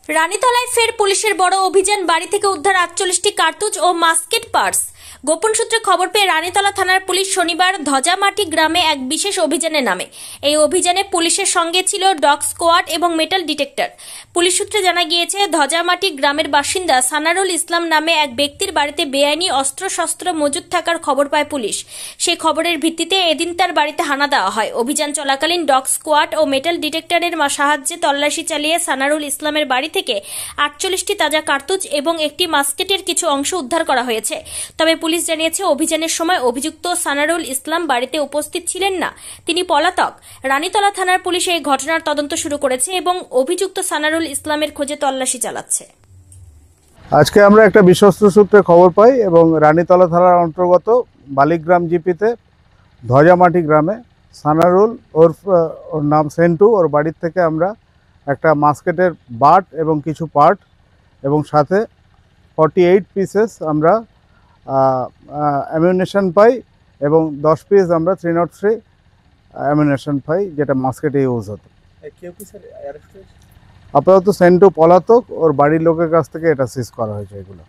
রানীতলায় ফের পুলিশের বড় অভিযান, বাড়ি থেকে উদ্ধার 48টি কার্তুজ ও মাস্কেট পার্স। গোপন সূত্রে খবর পেয়ে রানীতলা থানার পুলিশ শনিবার ধজামাটি গ্রামে এক বিশেষ অভিযানে নামে। এই অভিযানে পুলিশের সঙ্গে ছিল ডগ স্কোয়াড এবং মেটাল ডিটেক্টর। পুলিশ সূত্রে জানা গিয়েছে, ধজামাটি গ্রামের বাসিন্দা সানারুল ইসলাম নামে এক ব্যক্তির বাড়িতে বেআইনি অস্ত্রশস্ত্র মজুত থাকার খবর পায় পুলিশ। সেই খবরের ভিত্তিতে এদিন তার বাড়িতে হানা দেওয়া হয়। অভিযান চলাকালীন ডগ স্কোয়াড ও মেটাল ডিটেক্টরের সাহায্যে তল্লাশি চালিয়ে সানারুল ইসলামের বাড়ি থেকে 48টি তাজা কার্তুজ এবং একটি মাস্কেটের কিছু অংশ উদ্ধার করা হয়েছে। তবে পুলিশ জানিয়েছে, অভিযানের সময় অভিযুক্ত সানারুল ইসলাম বাড়িতে উপস্থিত ছিলেন না, তিনি পলাতক। রানীতলা থানার পুলিশ এই ঘটনার তদন্ত শুরু করেছে এবং অভিযুক্ত সানারুল ইসলামের খোঁজে তল্লাশি চালাচ্ছে। আজকে আমরা একটা বিশ্বস্ত সূত্রে খবর পাই এবং রানীতলা থানার অন্তর্গত বালিগ্রাম জিপিতে ধজামাটি গ্রামে সানারুল ওর নাম সেন্টু, ওর বাড়ির থেকে আমরা একটা মাস্কেটের বাট এবং কিছু পার্ট এবং সাথে 48 পিসেস আমরা অ্যামিউনেশন পাই এবং 10 পিস আমরা 303 অ্যামিউনেশন পাই, যেটা মাস্কেটে ইউজ হতো। আপাতত সেন্টু পলাতক, ওর বাড়ির লোকের কাছ থেকে এটা সিজ করা হয়েছে এগুলো।